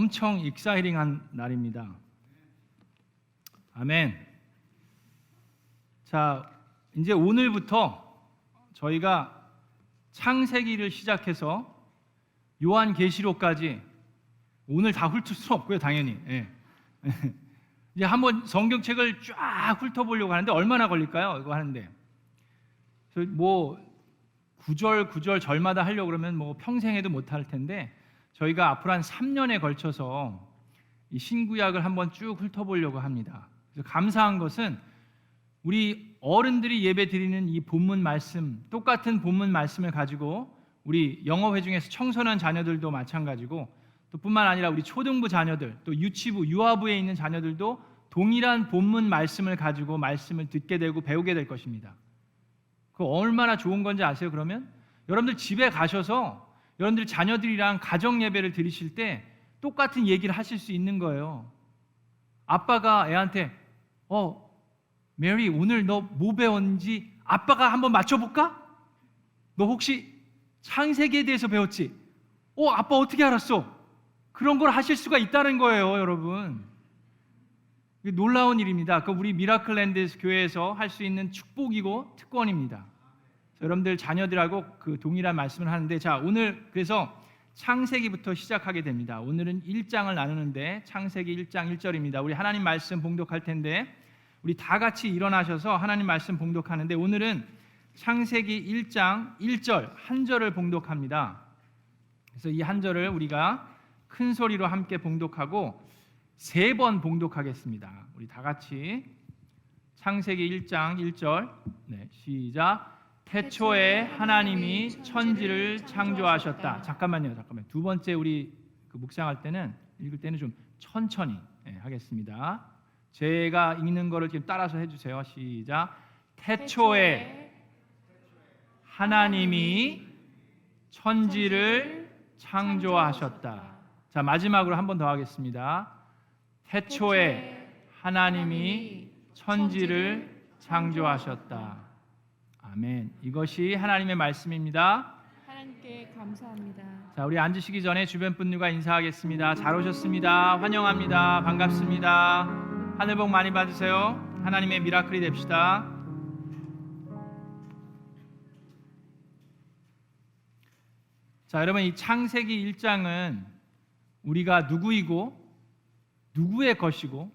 엄청 익사이팅한 날입니다. 아멘. 자, 이제 오늘부터 저희가 창세기를 시작해서 요한계시록까지 오늘 다 훑을 수는 없고요, 당연히. 이제 한번 성경책을 쫙 훑어보려고 하는데 얼마나 걸릴까요? 이거 하는데 뭐 구절 절마다 하려고 그러면 뭐 평생 해도 못할 텐데 저희가 앞으로 한 3년에 걸쳐서 이 신구약을 한번 쭉 훑어보려고 합니다. 그래서 감사한 것은 우리 어른들이 예배 드리는 이 본문 말씀, 똑같은 본문 말씀을 가지고 우리 영어회 중에서 청소년 자녀들도 마찬가지고 또 뿐만 아니라 우리 초등부 자녀들, 또 유치부, 유아부에 있는 자녀들도 동일한 본문 말씀을 가지고 말씀을 듣게 되고 배우게 될 것입니다. 그 얼마나 좋은 건지 아세요? 그러면 여러분들 집에 가셔서 여러분들 자녀들이랑 가정 예배를 드리실 때 똑같은 얘기를 하실 수 있는 거예요. 아빠가 애한테 메리 오늘 너 뭐 배웠는지 아빠가 한번 맞춰볼까? 너 혹시 창세기에 대해서 배웠지? 아빠 어떻게 알았어? 그런 걸 하실 수가 있다는 거예요, 여러분. 놀라운 일입니다. 그 우리 미라클랜드 교회에서 할 수 있는 축복이고 특권입니다. 여러분들 자녀들하고 그 동일한 말씀을 하는데, 자, 오늘 그래서 창세기부터 시작하게 됩니다. 오늘은 1장을 나누는데 창세기 1장 1절입니다. 우리 하나님 말씀 봉독할 텐데 우리 다 같이 일어나셔서 하나님 말씀 봉독하는데 오늘은 창세기 1장 1절 한 절을 봉독합니다. 그래서 이 한 절을 우리가 큰 소리로 함께 봉독하고 3번 봉독하겠습니다. 우리 다 같이 창세기 1장 1절 시작. 태초에 하나님이 천지를 창조하셨다. 잠깐만요. 두 번째 우리 묵상할 때는 읽을 때는 좀 천천히 하겠습니다. 제가 읽는 거를 지금 따라서 해주세요. 시작. 태초에 하나님이 천지를 창조하셨다. 자, 마지막으로 한 번 더 하겠습니다. 태초에 하나님이 천지를 창조하셨다. 아멘. 이것이 하나님의 말씀입니다. 하나님께 감사합니다. 자, 우리 앉으시기 전에 주변 분들과 인사하겠습니다. 잘 오셨습니다. 환영합니다. 반갑습니다. 하늘 복 많이 받으세요. 하나님의 미라클이 됩시다. 자, 여러분, 이 창세기 1장은 우리가 누구이고 누구의 것이고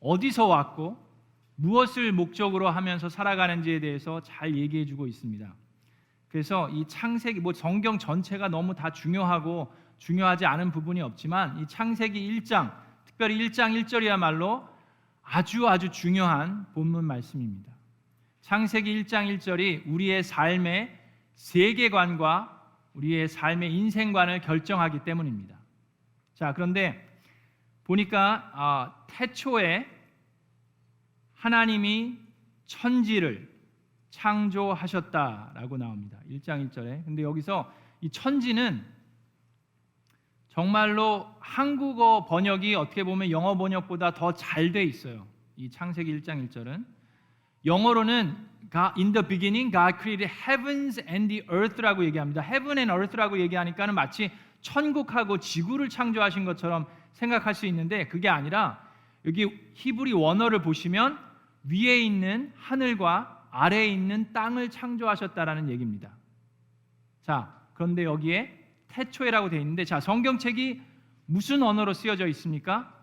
어디서 왔고 무엇을 목적으로 하면서 살아가는지에 대해서 잘 얘기해주고 있습니다. 그래서 이 창세기, 성경 전체가 너무 다 중요하고 중요하지 않은 부분이 없지만 이 창세기 1장, 특별히 1장 1절이야말로 아주 중요한 본문 말씀입니다. 창세기 1장 1절이 우리의 삶의 세계관과 우리의 삶의 인생관을 결정하기 때문입니다. 자, 그런데 보니까 태초에 하나님이 천지를 창조하셨다라고 나옵니다. 1장 1절에. 근데 여기서 이 천지는 정말로 한국어 번역이 어떻게 보면 영어 번역보다 더 잘 돼 있어요. 이 창세기 1장 1절은 영어로는 In the beginning God created heavens and the earth라고 얘기합니다. Heaven and earth라고 얘기하니까는 마치 천국하고 지구를 창조하신 것처럼 생각할 수 있는데 그게 아니라 여기 히브리 원어를 보시면 위에 있는 하늘과 아래에 있는 땅을 창조하셨다라는 얘기입니다. 자, 그런데 여기에 태초에라고 되어 있는데, 자, 성경책이 무슨 언어로 쓰여져 있습니까?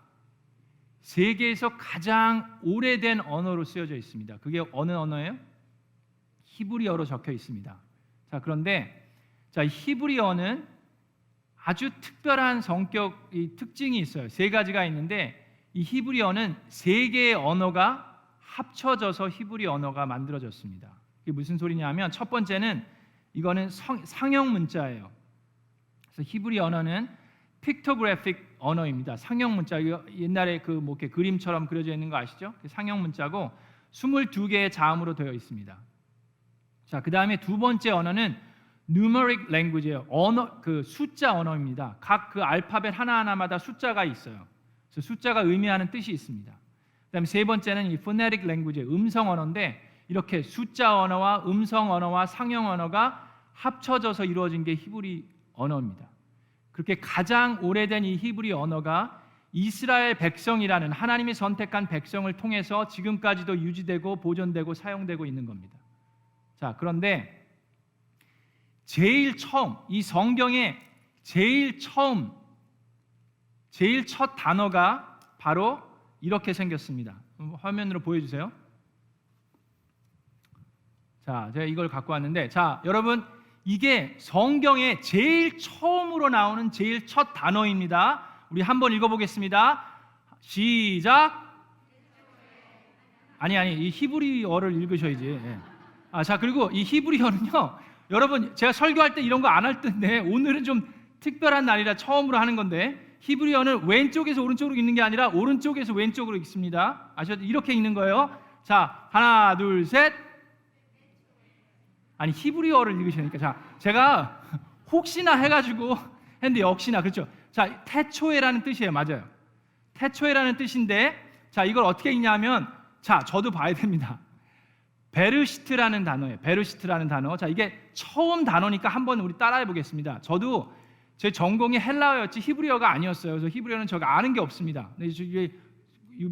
세계에서 가장 오래된 언어로 쓰여져 있습니다. 그게 어느 언어예요? 히브리어로 적혀 있습니다. 자, 그런데 히브리어는 아주 특별한 성격이 특징이 있어요. 3가지가 있는데 이 히브리어는 3개의 언어가 합쳐져서 히브리 언어가 만들어졌습니다. 이게 무슨 소리냐면 첫 번째는 이거는 상형 문자예요. 그래서 히브리 언어는 픽토그래픽 언어입니다. 상형 문자, 옛날에 이렇게 그림처럼 그려져 있는 거 아시죠? 상형 문자고 22개의 자음으로 되어 있습니다. 자, 그 다음에 두 번째 언어는 numeric language예요. 숫자 언어입니다. 각 알파벳 하나하나마다 숫자가 있어요. 그래서 숫자가 의미하는 뜻이 있습니다. 그다음에 세 번째는 이 phonetic language, 음성 언어인데 이렇게 숫자 언어와 음성 언어와 상형 언어가 합쳐져서 이루어진 게 히브리 언어입니다. 그렇게 가장 오래된 이 히브리 언어가 이스라엘 백성이라는 하나님이 선택한 백성을 통해서 지금까지도 유지되고 보존되고 사용되고 있는 겁니다. 자, 그런데 제일 처음 이 성경의 제일 첫 단어가 바로 이렇게 생겼습니다. 화면으로 보여주세요. 자, 제가 이걸 갖고 왔는데, 자, 여러분, 이게 성경에 제일 처음으로 나오는 제일 첫 단어입니다. 우리 한번 읽어보겠습니다. 시작. 아니, 이 히브리어를 읽으셔야지. 예. 자, 그리고 이 히브리어는요, 여러분, 제가 설교할 때 이런 거 안 할 텐데 오늘은 좀 특별한 날이라 처음으로 하는 건데, 히브리어는 왼쪽에서 오른쪽으로 읽는 게 아니라 오른쪽에서 왼쪽으로 읽습니다. 아셨죠? 이렇게 읽는 거예요. 자, 하나, 둘, 셋. 아니, 히브리어를 읽으시니까, 자, 제가 혹시나 해가지고 했는데 역시나 그렇죠. 자, 태초에라는 뜻이에요. 맞아요. 태초에라는 뜻인데, 자, 이걸 어떻게 읽냐면, 자, 저도 봐야 됩니다. 베르시트라는 단어예요. 베르시트라는 단어. 자, 이게 처음 단어니까 한번 우리 따라해 보겠습니다. 저도 제 전공이 헬라어였지 히브리어가 아니었어요. 그래서 히브리어는 제가 아는 게 없습니다. 이게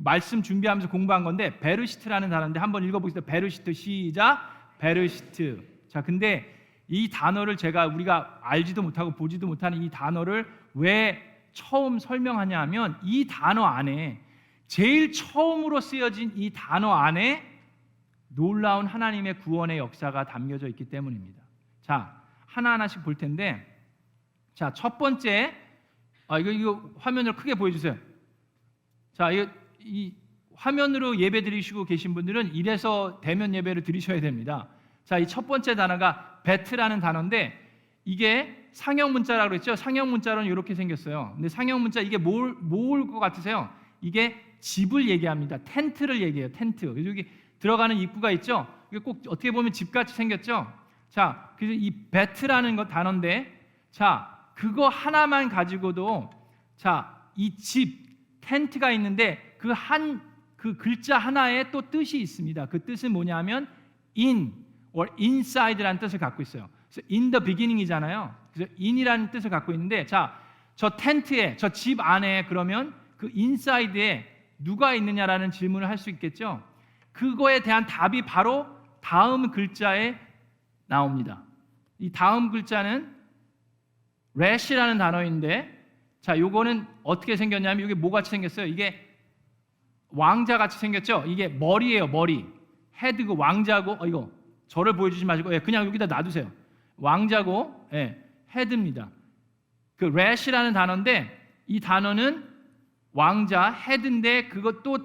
말씀 준비하면서 공부한 건데, 베르시트라는 단어인데 한번 읽어보겠습니다. 베르시트. 시작. 베르시트. 자, 근데 이 단어를 우리가 알지도 못하고 보지도 못하는 이 단어를 왜 처음 설명하냐 하면, 이 단어 안에, 제일 처음으로 쓰여진 이 단어 안에 놀라운 하나님의 구원의 역사가 담겨져 있기 때문입니다. 자, 하나하나씩 볼 텐데, 자, 첫 번째, 이거 화면을 크게 보여주세요. 자, 이 화면으로 예배 드리시고 계신 분들은 이래서 대면 예배를 드리셔야 됩니다. 자, 이 첫 번째 단어가 베트라는 단어인데, 이게 상형 문자라고 그랬죠. 상형 문자로는 이렇게 생겼어요. 근데 상형 문자, 이게 뭘 것 같으세요? 이게 집을 얘기합니다. 텐트를 얘기해요. 텐트. 그래서 여기 들어가는 입구가 있죠. 이게 꼭 어떻게 보면 집같이 생겼죠. 자, 그래서 이 베트라는 거 단어인데, 자, 그거 하나만 가지고도, 자, 이 집 텐트가 있는데 그 글자 하나에 또 뜻이 있습니다. 그 뜻은 뭐냐면 in or inside라는 뜻을 갖고 있어요. 그래서 in the beginning이잖아요. 그래서 in이라는 뜻을 갖고 있는데, 자, 저 텐트에, 저 집 안에 그러면 그 inside에 누가 있느냐라는 질문을 할 수 있겠죠. 그거에 대한 답이 바로 다음 글자에 나옵니다. 이 다음 글자는 렛이라는 단어인데, 자, 요거는 어떻게 생겼냐면, 이게 뭐같이 생겼어요? 이게 왕자같이 생겼죠? 이게 머리예요, 머리. 헤드, 그 왕자고, 이거 저를 보여주지 마시고, 그냥 여기다 놔두세요. 왕자고, 헤드입니다. 그 렛이라는 단어인데, 이 단어는 왕자, 헤드인데, 그것도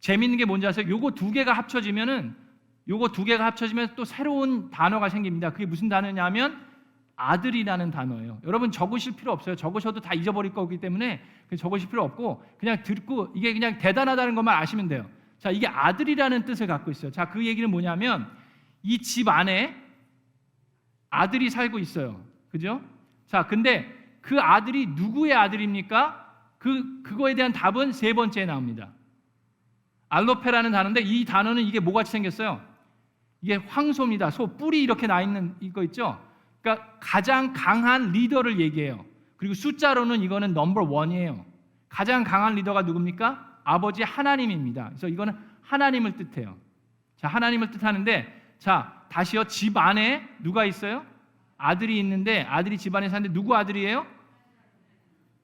재밌는 게 뭔지 아세요? 요거 두 개가 합쳐지면 또 새로운 단어가 생깁니다. 그게 무슨 단어냐면 아들이라는 단어예요. 여러분 적으실 필요 없어요. 적으셔도 다 잊어버릴 거기 때문에 적으실 필요 없고, 그냥 듣고 이게 그냥 대단하다는 것만 아시면 돼요. 자, 이게 아들이라는 뜻을 갖고 있어요. 자, 그 얘기는 뭐냐면, 이 집 안에 아들이 살고 있어요. 그죠? 자, 근데 그 아들이 누구의 아들입니까? 그거에 대한 답은 세 번째에 나옵니다. 알로페라는 단어인데, 이 단어는 이게 뭐같이 생겼어요? 이게 황소입니다. 소 뿔이 이렇게 나 있는 이거 있죠? 그러니까 가장 강한 리더를 얘기해요. 그리고 숫자로는 이거는 넘버 1이에요. 가장 강한 리더가 누굽니까? 아버지 하나님입니다. 그래서 이거는 하나님을 뜻해요. 자, 하나님을 뜻하는데, 자, 다시요. 집 안에 누가 있어요? 아들이 있는데, 아들이 집 안에 사는데 누구 아들이에요?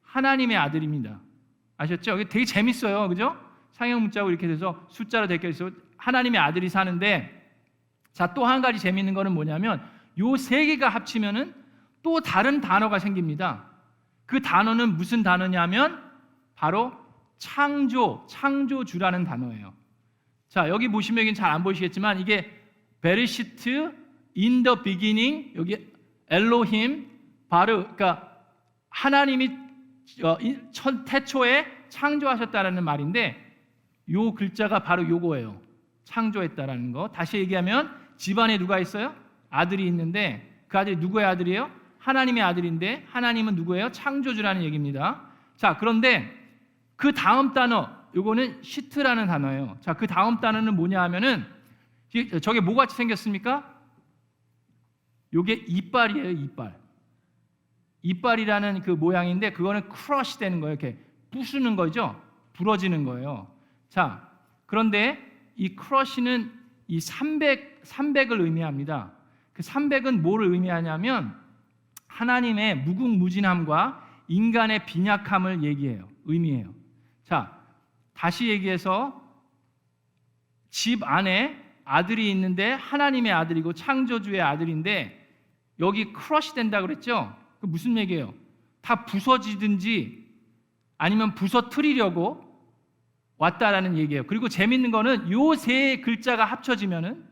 하나님의 아들입니다. 아셨죠? 이게 되게 재밌어요. 그죠? 상형 문자고 이렇게 돼서 숫자로 되어 있어. 하나님의 아들이 사는데, 자, 또 한 가지 재밌는 거는 뭐냐면, 요 세 개가 합치면은 또 다른 단어가 생깁니다. 그 단어는 무슨 단어냐면 바로 창조주라는 단어예요. 자, 여기 보시면 여기는 잘 안 보이시겠지만, 이게 베르시트, in the beginning, 여기 엘로힘, 바로 그러니까 하나님이 태초에 창조하셨다라는 말인데, 요 글자가 바로 요거예요. 창조했다라는 거. 다시 얘기하면 집안에 누가 있어요? 아들이 있는데, 그 아들이 누구의 아들이에요? 하나님의 아들인데, 하나님은 누구예요? 창조주라는 얘기입니다. 자, 그런데 그 다음 단어, 요거는 시트라는 단어예요. 자, 그 다음 단어는 뭐냐 하면은, 저게 뭐같이 생겼습니까? 요게 이빨이에요, 이빨. 이빨이라는 그 모양인데 그거는 크러쉬 되는 거예요. 이렇게 부수는 거죠. 부러지는 거예요. 자, 그런데 이 크러쉬는 이 300을 의미합니다. 그 300은 뭐를 의미하냐면 하나님의 무궁무진함과 인간의 빈약함을 의미해요. 자, 다시 얘기해서 집 안에 아들이 있는데 하나님의 아들이고 창조주의 아들인데 여기 크러쉬 된다 그랬죠? 그 무슨 얘기예요? 다 부서지든지 아니면 부서뜨리려고 왔다라는 얘기예요. 그리고 재밌는 거는 요 세 글자가 합쳐지면은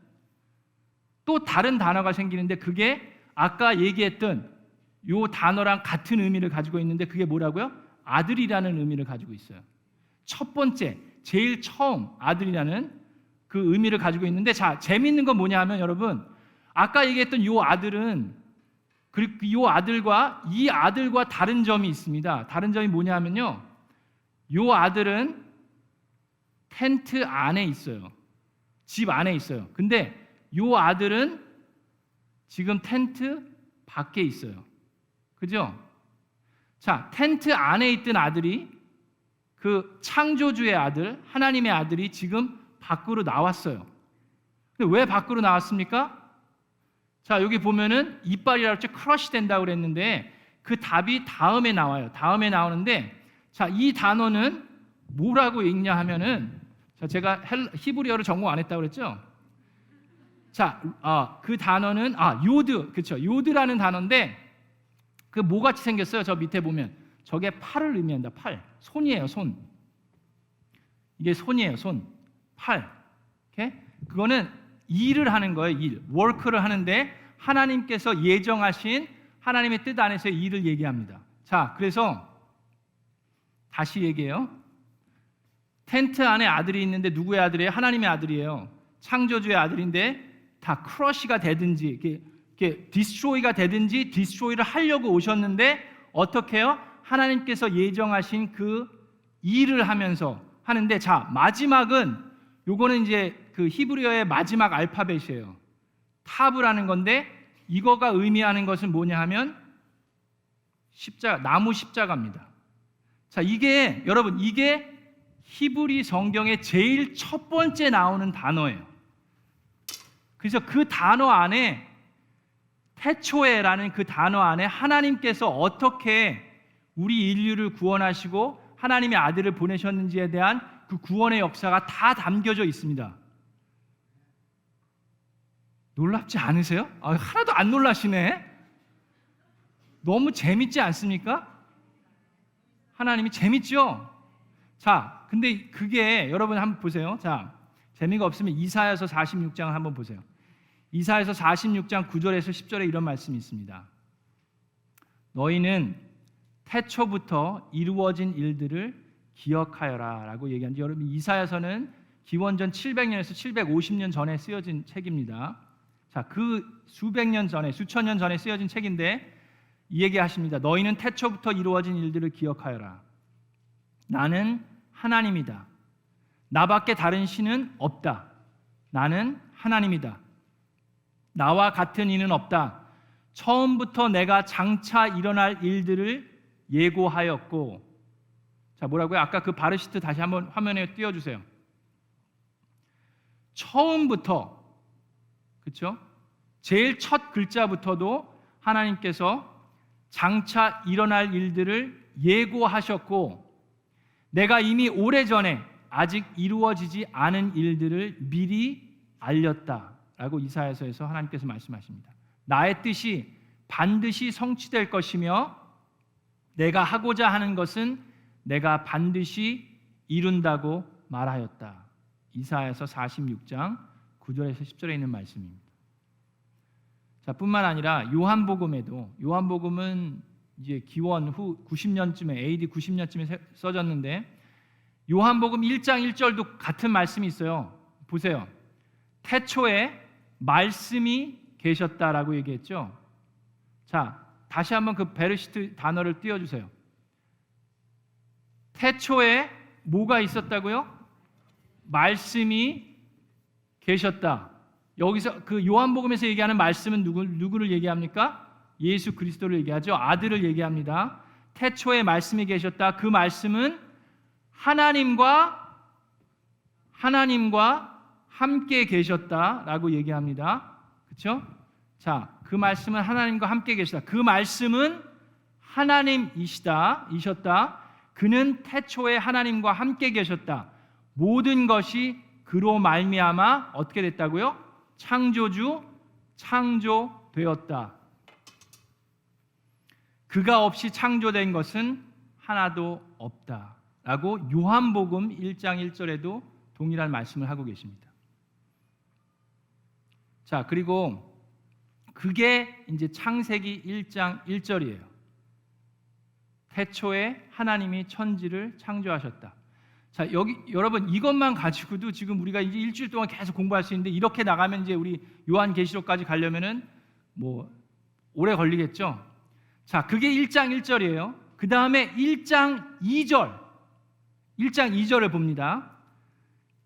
또 다른 단어가 생기는데 그게 아까 얘기했던 요 단어랑 같은 의미를 가지고 있는데 그게 뭐라고요? 아들이라는 의미를 가지고 있어요. 첫 번째, 제일 처음 아들이라는 그 의미를 가지고 있는데 자, 재밌는 건 뭐냐 하면 여러분 아까 얘기했던 요 아들은 그리고 요 아들과 이 아들과 다른 점이 있습니다. 다른 점이 뭐냐 하면요. 요 아들은 텐트 안에 있어요. 집 안에 있어요. 근데 요 아들은 지금 텐트 밖에 있어요. 그죠? 자, 텐트 안에 있던 아들이 그 창조주의 아들, 하나님의 아들이 지금 밖으로 나왔어요. 근데 왜 밖으로 나왔습니까? 자, 여기 보면은 이빨이라고 했죠. 크러쉬 된다고 그랬는데 그 답이 다음에 나와요. 다음에 나오는데 자, 이 단어는 뭐라고 읽냐 하면은 자, 제가 히브리어를 전공 안 했다고 그랬죠? 자, 그 단어는 요드, 그렇죠? 요드라는 단어인데 그 뭐같이 생겼어요? 저 밑에 보면 저게 팔을 의미한다. 팔, 손이에요. 손. 이게 손이에요. 손, 팔. 오케이? 그거는 일을 하는 거예요. 일, 워크를 하는데 하나님께서 예정하신 하나님의 뜻 안에서의 일을 얘기합니다. 자, 그래서 다시 얘기해요. 텐트 안에 아들이 있는데 누구의 아들이에요? 하나님의 아들이에요. 창조주의 아들인데 다 크러쉬가 되든지 이렇게 디스트로이가 되든지 디스트로이를 하려고 오셨는데 어떻게 해요? 하나님께서 예정하신 그 일을 하면서 하는데 자, 마지막은 요거는 이제 그 히브리어의 마지막 알파벳이에요. 타브라는 건데 이거가 의미하는 것은 뭐냐 하면 십자가, 나무 십자가입니다. 자, 이게 여러분 이게 히브리 성경의 제일 첫 번째 나오는 단어예요. 그래서 그 단어 안에 태초에라는 그 단어 안에 하나님께서 어떻게 우리 인류를 구원하시고 하나님의 아들을 보내셨는지에 대한 그 구원의 역사가 다 담겨져 있습니다. 놀랍지 않으세요? 하나도 안 놀라시네. 너무 재밌지 않습니까? 하나님이 재밌죠? 자, 근데 그게 여러분 한번 보세요. 자, 재미가 없으면 이사야서 46장을 한번 보세요. 이사야서 46장 9절에서 10절에 이런 말씀이 있습니다. 너희는 태초부터 이루어진 일들을 기억하여라 라고 얘기하는데 여러분 이사야서는 기원전 700년에서 750년 전에 쓰여진 책입니다. 자, 그 수백 년 전에 수천 년 전에 쓰여진 책인데 이 얘기하십니다. 너희는 태초부터 이루어진 일들을 기억하여라. 나는 하나님이다. 나밖에 다른 신은 없다. 나는 하나님이다. 나와 같은 이는 없다. 처음부터 내가 장차 일어날 일들을 예고하였고 자, 뭐라고요? 아까 그 바르시트 다시 한번 화면에 띄워주세요. 처음부터 그렇죠? 제일 첫 글자부터도 하나님께서 장차 일어날 일들을 예고하셨고 내가 이미 오래전에 아직 이루어지지 않은 일들을 미리 알렸다라고 이사야서에서 하나님께서 말씀하십니다. 나의 뜻이 반드시 성취될 것이며 내가 하고자 하는 것은 내가 반드시 이룬다고 말하였다. 이사야서 46장 9절에서 10절에 있는 말씀입니다. 자, 뿐만 아니라 요한복음에도 요한복음은 이제 기원 후 90년쯤에 AD 90년쯤에 써졌는데 요한복음 1장 1절도 같은 말씀이 있어요. 보세요. 태초에 말씀이 계셨다라고 얘기했죠. 자, 다시 한번 그 베르시트 단어를 띄워주세요. 태초에 뭐가 있었다고요? 말씀이 계셨다. 여기서 그 요한복음에서 얘기하는 말씀은 누구를 얘기합니까? 예수 그리스도를 얘기하죠. 아들을 얘기합니다. 태초에 말씀이 계셨다. 그 말씀은 하나님과 함께 계셨다라고 얘기합니다. 그렇죠? 자, 그 말씀은 하나님과 함께 계시다. 그 말씀은 하나님이셨다. 그는 태초에 하나님과 함께 계셨다. 모든 것이 그로 말미암아 어떻게 됐다고요? 창조되었다. 그가 없이 창조된 것은 하나도 없다라고 요한복음 1장 1절에도 동일한 말씀을 하고 계십니다. 자, 그리고 그게 이제 창세기 1장 1절이에요. 태초에 하나님이 천지를 창조하셨다. 자, 여기 여러분 이것만 가지고도 지금 우리가 이제 일주일 동안 계속 공부할 수 있는데 이렇게 나가면 이제 우리 요한계시록까지 가려면은 뭐 오래 걸리겠죠. 자, 그게 1장 1절이에요. 그 다음에 1장 2절을 봅니다.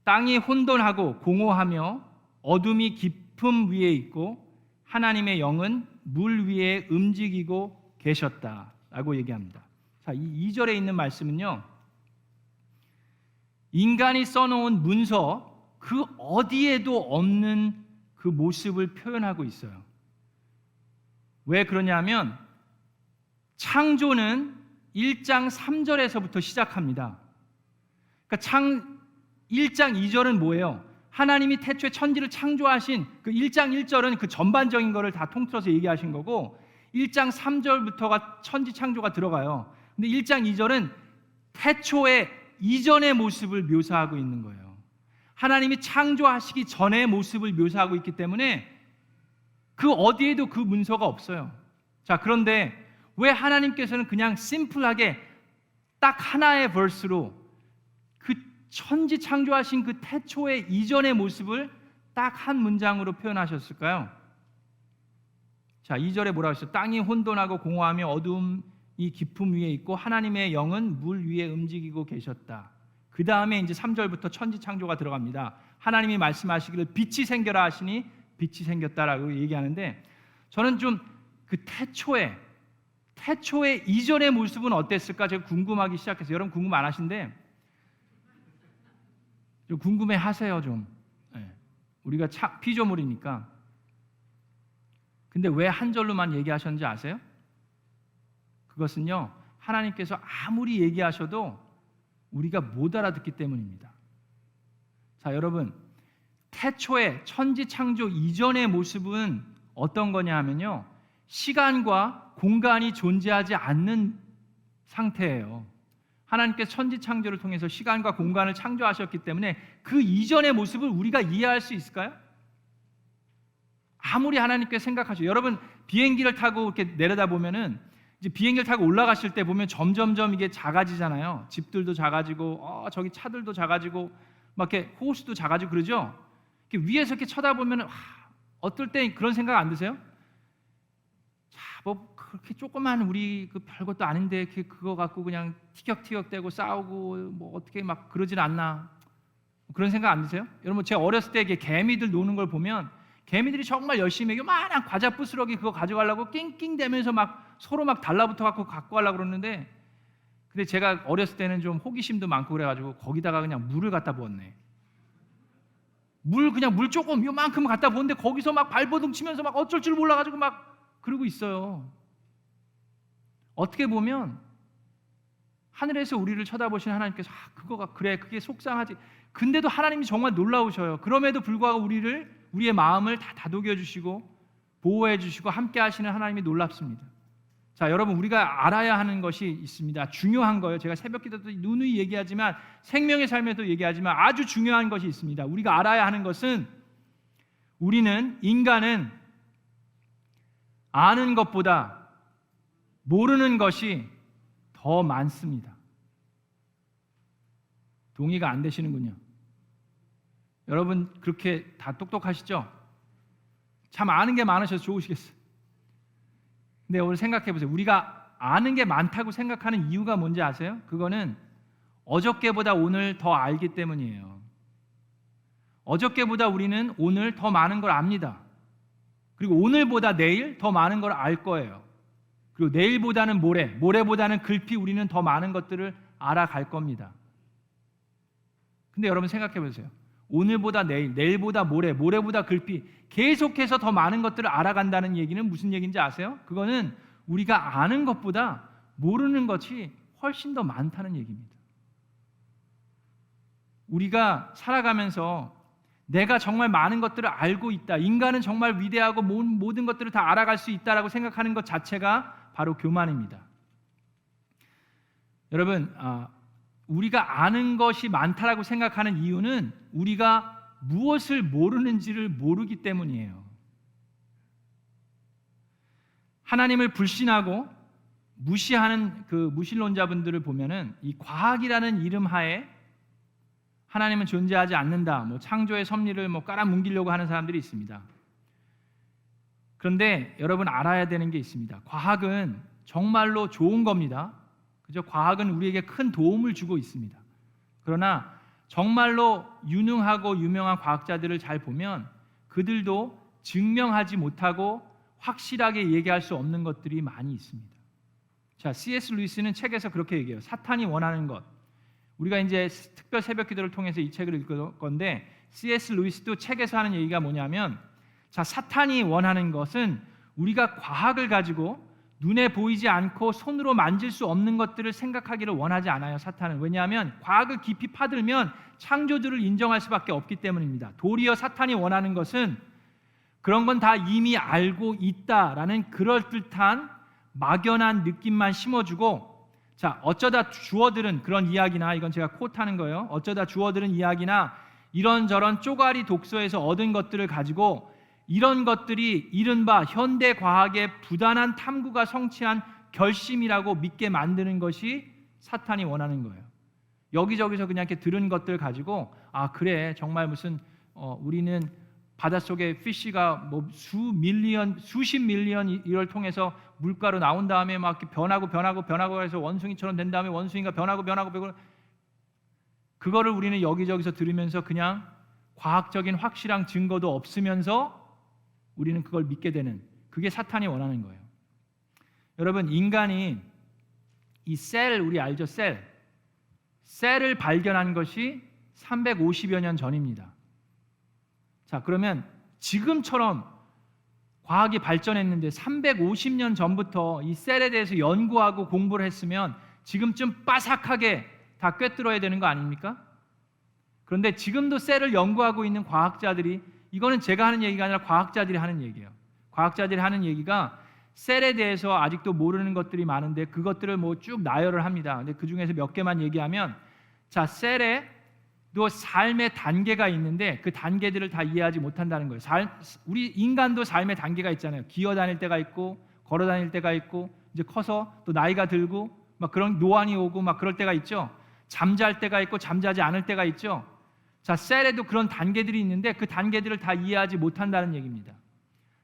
땅이 혼돈하고 공허하며 어둠이 깊음 위에 있고 하나님의 영은 물 위에 움직이고 계셨다라고 얘기합니다. 자, 이 2절에 있는 말씀은요, 인간이 써놓은 문서 그 어디에도 없는 그 모습을 표현하고 있어요. 왜 그러냐면 창조는 1장 3절에서부터 시작합니다. 그러니까 1장 2절은 뭐예요? 하나님이 태초에 천지를 창조하신 그 1장 1절은 그 전반적인 거를 다 통틀어서 얘기하신 거고 1장 3절부터가 천지 창조가 들어가요. 근데 1장 2절은 태초에 이전의 모습을 묘사하고 있는 거예요. 하나님이 창조하시기 전의 모습을 묘사하고 있기 때문에 그 어디에도 그 문서가 없어요. 자, 그런데 왜 하나님께서는 그냥 심플하게 딱 하나의 verse로 그 천지 창조하신 그 태초의 이전의 모습을 딱 한 문장으로 표현하셨을까요? 자, 2절에 뭐라고 했어요? 땅이 혼돈하고 공허하며 어둠이 깊음 위에 있고 하나님의 영은 물 위에 움직이고 계셨다. 그 다음에 이제 3절부터 천지 창조가 들어갑니다. 하나님이 말씀하시기를 빛이 생겨라 하시니 빛이 생겼다라고 얘기하는데 저는 좀 그 태초의 이전의 모습은 어땠을까 제가 궁금하기 시작해서 여러분 궁금 안 하신데 좀 궁금해 하세요 좀. 네. 우리가 피조물이니까. 근데 왜 한 절로만 얘기하셨는지 아세요? 그것은요, 하나님께서 아무리 얘기하셔도 우리가 못 알아듣기 때문입니다. 자, 여러분, 태초에 천지 창조 이전의 모습은 어떤 거냐 하면요, 시간과 공간이 존재하지 않는 상태예요. 하나님께서 천지 창조를 통해서 시간과 공간을 창조하셨기 때문에 그 이전의 모습을 우리가 이해할 수 있을까요? 아무리 하나님께서 생각하셔. 여러분 비행기를 타고 이렇게 내려다 보면은 이제 비행기를 타고 올라가실 때 보면 점점점 이게 작아지잖아요. 집들도 작아지고, 저기 차들도 작아지고, 막 이렇게 호수도 작아지고 그러죠. 이렇게 위에서 이렇게 쳐다보면은 어떨 때 그런 생각 안 드세요? 자, 뭐 그렇게 조그만 우리 그 별것도 아닌데 그거 갖고 그냥 티격태격대고 싸우고 뭐 어떻게 막 그러진 않나? 그런 생각 안 드세요? 여러분 제가 어렸을 때 이게 개미들 노는 걸 보면 개미들이 정말 열심히 요만한 과자 부스러기 그거 가져가려고 낑낑대면서 막 서로 막 달라붙어 갖고 가려고 그러는데, 근데 제가 어렸을 때는 좀 호기심도 많고 그래가지고 거기다가 그냥 물을 갖다 부었네. 그냥 물 조금 요만큼 갖다 부었는데 거기서 막 발버둥 치면서 막 어쩔 줄 몰라가지고 막 그러고 있어요. 어떻게 보면 하늘에서 우리를 쳐다보시는 하나님께서 그거가 그래 그게 속상하지. 근데도 하나님이 정말 놀라우셔요. 그럼에도 불구하고 우리의 마음을 다 다독여 주시고 보호해 주시고 함께 하시는 하나님이 놀랍습니다. 자, 여러분 우리가 알아야 하는 것이 있습니다. 중요한 거예요. 제가 새벽기도도 누누이 얘기하지만 생명의 삶에도 얘기하지만 아주 중요한 것이 있습니다. 우리가 알아야 하는 것은 인간은 아는 것보다 모르는 것이 더 많습니다. 동의가 안 되시는군요. 여러분 그렇게 다 똑똑하시죠? 참 아는 게 많으셔서 좋으시겠어요. 근데 오늘 생각해 보세요. 우리가 아는 게 많다고 생각하는 이유가 뭔지 아세요? 그거는 어저께보다 오늘 더 알기 때문이에요. 어저께보다 우리는 오늘 더 많은 걸 압니다. 그리고 오늘보다 내일 더 많은 걸 알 거예요. 그리고 내일보다는 모레, 모레보다는 글피 우리는 더 많은 것들을 알아갈 겁니다. 근데 여러분 생각해 보세요. 오늘보다 내일, 내일보다 모레, 모레보다 글피 계속해서 더 많은 것들을 알아간다는 얘기는 무슨 얘기인지 아세요? 그거는 우리가 아는 것보다 모르는 것이 훨씬 더 많다는 얘기입니다. 우리가 살아가면서 내가 정말 많은 것들을 알고 있다, 인간은 정말 위대하고 모든 것들을 다 알아갈 수 있다라고 생각하는 것 자체가 바로 교만입니다. 여러분, 우리가 아는 것이 많다라고 생각하는 이유는 우리가 무엇을 모르는지를 모르기 때문이에요. 하나님을 불신하고 무시하는 그 무신론자분들을 보면은 이 과학이라는 이름 하에 하나님은 존재하지 않는다, 뭐 창조의 섭리를 뭐 깔아뭉개려고 하는 사람들이 있습니다. 그런데 여러분 알아야 되는 게 있습니다. 과학은 정말로 좋은 겁니다. 그죠? 과학은 우리에게 큰 도움을 주고 있습니다. 그러나 정말로 유능하고 유명한 과학자들을 잘 보면 그들도 증명하지 못하고 확실하게 얘기할 수 없는 것들이 많이 있습니다. 자, C.S. 루이스는 책에서 그렇게 얘기해요. 사탄이 원하는 것. 우리가 이제 특별 새벽 기도를 통해서 이 책을 읽을 건데 C.S. 루이스도 책에서 하는 얘기가 뭐냐면, 자, 사탄이 원하는 것은 우리가 과학을 가지고 눈에 보이지 않고 손으로 만질 수 없는 것들을 생각하기를 원하지 않아요. 사탄은. 왜냐하면 과학을 깊이 파들면 창조주를 인정할 수밖에 없기 때문입니다. 도리어 사탄이 원하는 것은 그런 건 다 이미 알고 있다라는 그럴듯한 막연한 느낌만 심어주고, 자, 어쩌다 주어들은 그런 이야기나, 이건 제가 코트하는 거예요. 어쩌다 주어들은 이야기나 이런저런 쪼가리 독서에서 얻은 것들을 가지고 이런 것들이 이른바 현대 과학의 부단한 탐구가 성취한 결심이라고 믿게 만드는 것이 사탄이 원하는 거예요. 여기저기서 그냥 이렇게 들은 것들 가지고, 아 그래 정말 무슨 우리는 바닷속에 피쉬가 뭐 수십 밀리언 이걸 통해서 물가로 나온 다음에 막 이렇게 변하고 해서 원숭이처럼 된 다음에 원숭이가 변하고 그거를 우리는 여기저기서 들으면서 그냥 과학적인 확실한 증거도 없으면서 우리는 그걸 믿게 되는, 그게 사탄이 원하는 거예요. 여러분, 인간이 이 우리 알죠? 셀을 발견한 것이 350여 년 전입니다. 자, 그러면 지금처럼 과학이 발전했는데 350년 전부터 이 셀에 대해서 연구하고 공부를 했으면 지금쯤 빠삭하게 다 꿰뚫어야 되는 거 아닙니까? 그런데 지금도 셀을 연구하고 있는 과학자들이, 이거는 제가 하는 얘기가 아니라 과학자들이 하는 얘기예요. 과학자들이 하는 얘기가 셀에 대해서 아직도 모르는 것들이 많은데 그것들을 뭐 쭉 나열을 합니다. 근데 그 중에서 몇 개만 얘기하면, 자, 셀에도 삶의 단계가 있는데 그 단계들을 다 이해하지 못한다는 거예요. 우리 인간도 삶의 단계가 있잖아요. 기어 다닐 때가 있고 걸어 다닐 때가 있고 이제 커서 또 나이가 들고 막 그런 노안이 오고 막 그럴 때가 있죠. 잠잘 때가 있고 잠자지 않을 때가 있죠. 자, 셀에도 그런 단계들이 있는데 그 단계들을 다 이해하지 못한다는 얘기입니다.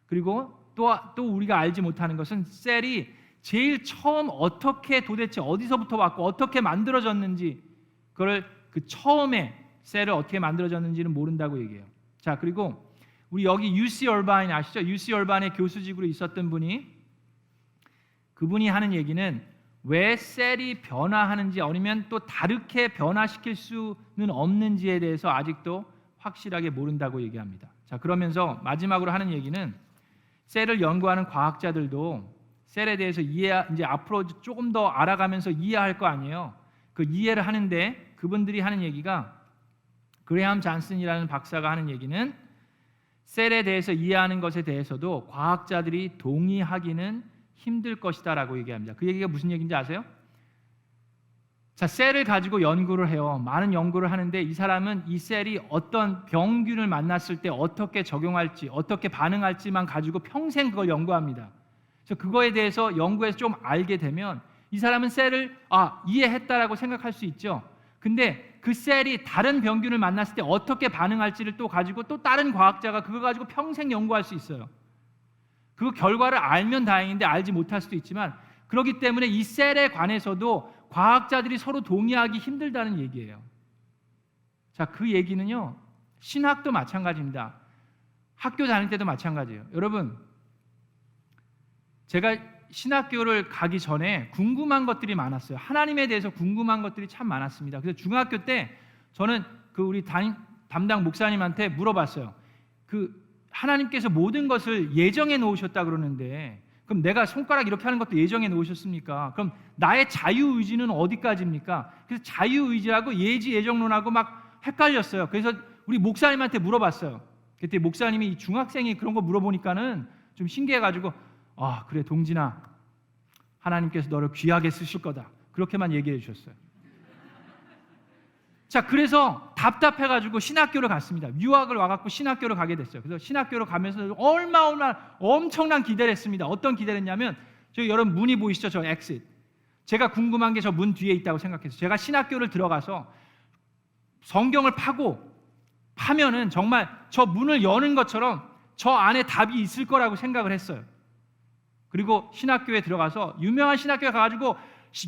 그리고 또 우리가 알지 못하는 것은 셀이 제일 처음 어떻게 도대체 어디서부터 왔고 어떻게 만들어졌는지, 그걸 그 처음에 셀을 어떻게 만들어졌는지는 모른다고 얘기해요. 자, 그리고 우리 여기 UC 얼바인 아시죠? UC 얼바인의 교수직으로 있었던 분이, 그분이 하는 얘기는 왜 셀이 변화하는지 아니면 또 다르게 변화시킬 수는 없는지에 대해서 아직도 확실하게 모른다고 얘기합니다. 자, 그러면서 마지막으로 하는 얘기는 셀을 연구하는 과학자들도 셀에 대해서 이제 앞으로 조금 더 알아가면서 이해할 거 아니에요. 그 이해를 하는데 그분들이 하는 얘기가, 그레함 잔슨이라는 박사가 하는 얘기는 셀에 대해서 이해하는 것에 대해서도 과학자들이 동의하기는 힘들 것이다라고 얘기합니다. 그 얘기가 무슨 얘기인지 아세요? 자, 셀을 가지고 연구를 해요. 많은 연구를 하는데 이 사람은 이 셀이 어떤 병균을 만났을 때 어떻게 적용할지, 어떻게 반응할지만 가지고 평생 그걸 연구합니다. 그래서 그거에 대해서 연구해서 좀 알게 되면 이 사람은 셀을 이해했다라고 생각할 수 있죠. 근데 그 셀이 다른 병균을 만났을 때 어떻게 반응할지를 또 가지고 또 다른 과학자가 그거 가지고 평생 연구할 수 있어요. 그 결과를 알면 다행인데 알지 못할 수도 있지만, 그렇기 때문에 이 셀에 관해서도 과학자들이 서로 동의하기 힘들다는 얘기예요. 자, 그 얘기는요, 신학도 마찬가지입니다. 학교 다닐 때도 마찬가지예요. 여러분, 제가 신학교를 가기 전에 궁금한 것들이 많았어요. 하나님에 대해서 궁금한 것들이 참 많았습니다. 그래서 중학교 때 저는 그 우리 담당 목사님한테 물어봤어요. 그 하나님께서 모든 것을 예정해 놓으셨다 그러는데 그럼 내가 손가락 이렇게 하는 것도 예정해 놓으셨습니까? 그럼 나의 자유의지는 어디까지입니까? 그래서 자유의지하고 예지 예정론하고 막 헷갈렸어요. 그래서 우리 목사님한테 물어봤어요. 그때 목사님이 중학생이 그런 거 물어보니까는 좀 신기해가지고 아 그래 동진아 하나님께서 너를 귀하게 쓰실 거다 그렇게만 얘기해 주셨어요. 자 그래서 답답해가지고 신학교를 갔습니다. 유학을 와갖고 신학교를 가게 됐어요. 그래서 신학교를 가면서 얼마나 엄청난 기대를 했습니다. 어떤 기대를 했냐면 저기 여러분 문이 보이시죠? 저 엑싯. 제가 궁금한 게 저 문 뒤에 있다고 생각해서 제가 신학교를 들어가서 성경을 파면은 정말 저 문을 여는 것처럼 저 안에 답이 있을 거라고 생각을 했어요. 그리고 신학교에 들어가서 유명한 신학교에 가가지고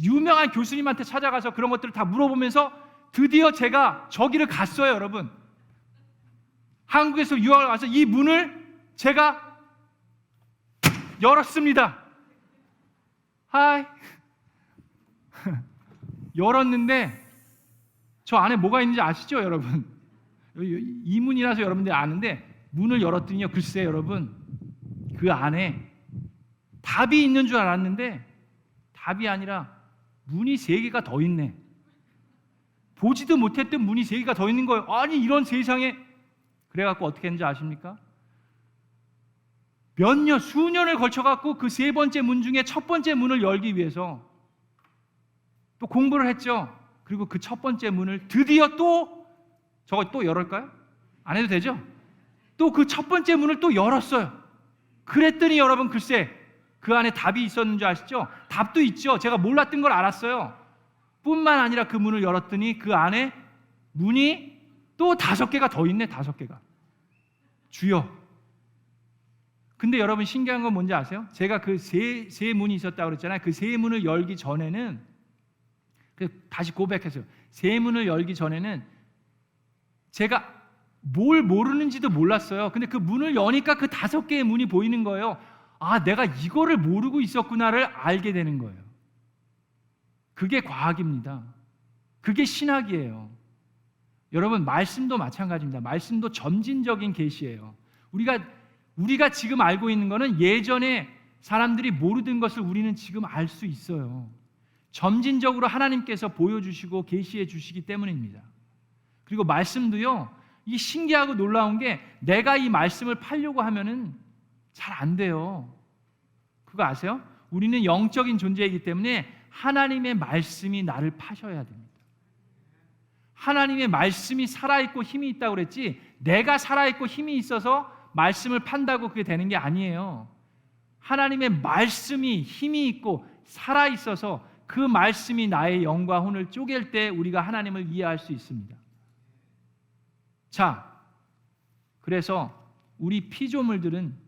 유명한 교수님한테 찾아가서 그런 것들을 다 물어보면서 드디어 제가 저기를 갔어요, 여러분. 한국에서 유학을 와서 이 문을 제가 열었습니다. 하이. 열었는데 저 안에 뭐가 있는지 아시죠, 여러분? 이 문이라서 여러분들이 아는데 문을 열었더니요, 글쎄 여러분 그 안에 답이 있는 줄 알았는데 답이 아니라 문이 3개가 더 있네. 보지도 못했던 문이 3개가 더 있는 거예요. 아니 이런 세상에. 그래갖고 어떻게 했는지 아십니까? 수년을 걸쳐갖고 그 3번째 문 중에 첫 번째 문을 열기 위해서 또 공부를 했죠. 그리고 그 첫 번째 문을 드디어 저거 또 열을까요? 안 해도 되죠? 또 그 첫 번째 문을 또 열었어요. 그랬더니 여러분 글쎄 그 안에 답이 있었는 줄 아시죠? 답도 있죠. 제가 몰랐던 걸 알았어요. 뿐만 아니라 그 문을 열었더니 그 안에 문이 또 5개가 더 있네. 5개가. 주여. 근데 여러분 신기한 건 뭔지 아세요? 제가 그 세 문이 있었다고 그랬잖아요. 그 3문을 열기 전에는 다시 고백했어요. 3문을 열기 전에는 제가 뭘 모르는지도 몰랐어요. 근데 그 문을 여니까 그 5개의 문이 보이는 거예요. 아, 내가 이거를 모르고 있었구나를 알게 되는 거예요. 그게 과학입니다. 그게 신학이에요. 여러분 말씀도 마찬가지입니다. 말씀도 점진적인 계시예요. 우리가 지금 알고 있는 거는 예전에 사람들이 모르던 것을 우리는 지금 알 수 있어요. 점진적으로 하나님께서 보여주시고 계시해 주시기 때문입니다. 그리고 말씀도요, 이 신기하고 놀라운 게 내가 이 말씀을 팔려고 하면은 잘 안 돼요. 그거 아세요? 우리는 영적인 존재이기 때문에 하나님의 말씀이 나를 파셔야 됩니다. 하나님의 말씀이 살아있고 힘이 있다고 그랬지 내가 살아있고 힘이 있어서 말씀을 판다고 그게 되는 게 아니에요. 하나님의 말씀이 힘이 있고 살아있어서 그 말씀이 나의 영과 혼을 쪼갤 때 우리가 하나님을 이해할 수 있습니다. 자, 그래서 우리 피조물들은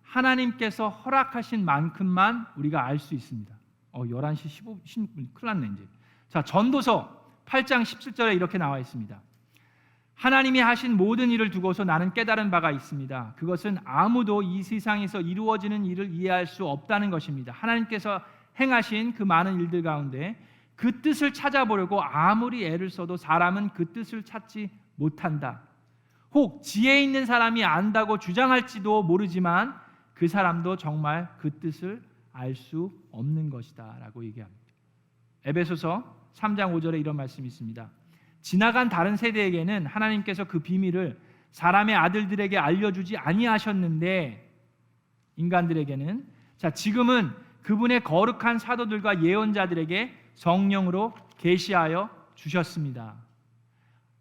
하나님께서 허락하신 만큼만 우리가 알 수 있습니다. 11시 16분 큰일 났네 이제. 자, 전도서 8장 17절에 이렇게 나와 있습니다. 하나님이 하신 모든 일을 두고서 나는 깨달은 바가 있습니다. 그것은 아무도 이 세상에서 이루어지는 일을 이해할 수 없다는 것입니다. 하나님께서 행하신 그 많은 일들 가운데 그 뜻을 찾아보려고 아무리 애를 써도 사람은 그 뜻을 찾지 못한다. 혹 지혜 있는 사람이 안다고 주장할지도 모르지만 그 사람도 정말 그 뜻을 알 수 없는 것이다 라고 얘기합니다. 에베소서 3장 5절에 이런 말씀이 있습니다. 지나간 다른 세대에게는 하나님께서 그 비밀을 사람의 아들들에게 알려주지 아니하셨는데 인간들에게는 지금은 그분의 거룩한 사도들과 예언자들에게 성령으로 계시하여 주셨습니다.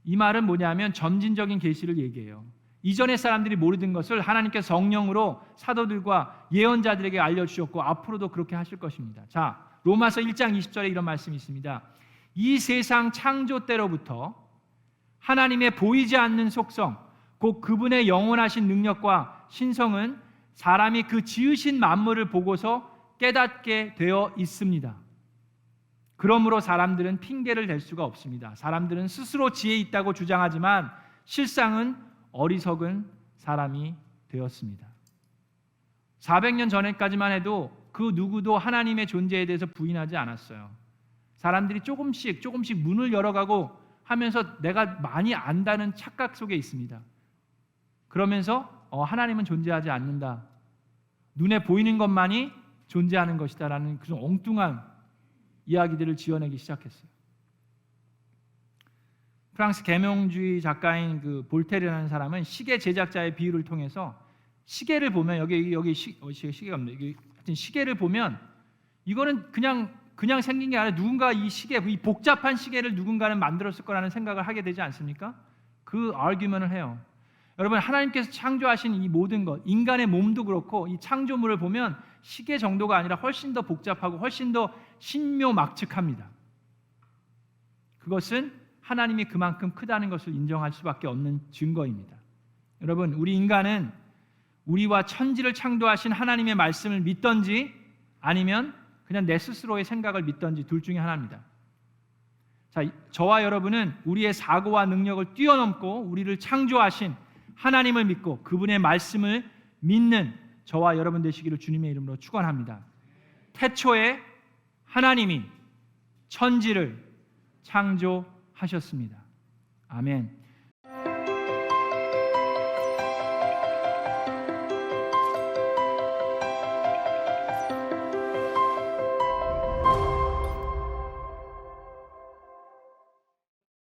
이 말은 뭐냐면 점진적인 계시를 얘기해요. 이전의 사람들이 모르던 것을 하나님께서 성령으로 사도들과 예언자들에게 알려주셨고 앞으로도 그렇게 하실 것입니다. 자, 로마서 1장 20절에 이런 말씀이 있습니다. 이 세상 창조 때로부터 하나님의 보이지 않는 속성, 곧 그분의 영원하신 능력과 신성은 사람이 그 지으신 만물을 보고서 깨닫게 되어 있습니다. 그러므로 사람들은 핑계를 댈 수가 없습니다. 사람들은 스스로 지혜 있다고 주장하지만 실상은 어리석은 사람이 되었습니다. 400년 전에까지만 해도 그 누구도 하나님의 존재에 대해서 부인하지 않았어요. 사람들이 조금씩 문을 열어가고 하면서 내가 많이 안다는 착각 속에 있습니다. 그러면서 하나님은 존재하지 않는다. 눈에 보이는 것만이 존재하는 것이다라는 그런 엉뚱한 이야기들을 지어내기 시작했어요. 프랑스 계명주의 작가인 그 볼테르라는 사람은 시계 제작자의 비유를 통해서 시계를 보면 여기 시계가 없네. 여기 시계를 보면 이거는 그냥 생긴 게 아니라 누군가 이 시계, 이 복잡한 시계를 누군가는 만들었을 거라는 생각을 하게 되지 않습니까? 그 아규먼을 해요. 여러분, 하나님께서 창조하신 이 모든 것, 인간의 몸도 그렇고 이 창조물을 보면 시계 정도가 아니라 훨씬 더 복잡하고 훨씬 더 신묘막측합니다. 그것은 하나님이 그만큼 크다는 것을 인정할 수밖에 없는 증거입니다. 여러분, 우리 인간은 우리와 천지를 창조하신 하나님의 말씀을 믿든지 아니면 그냥 내 스스로의 생각을 믿든지 둘 중에 하나입니다. 자, 저와 여러분은 우리의 사고와 능력을 뛰어넘고 우리를 창조하신 하나님을 믿고 그분의 말씀을 믿는 저와 여러분 되시기를 주님의 이름으로 축원합니다. 태초에 하나님이 천지를 창조하셨습니다. 아멘.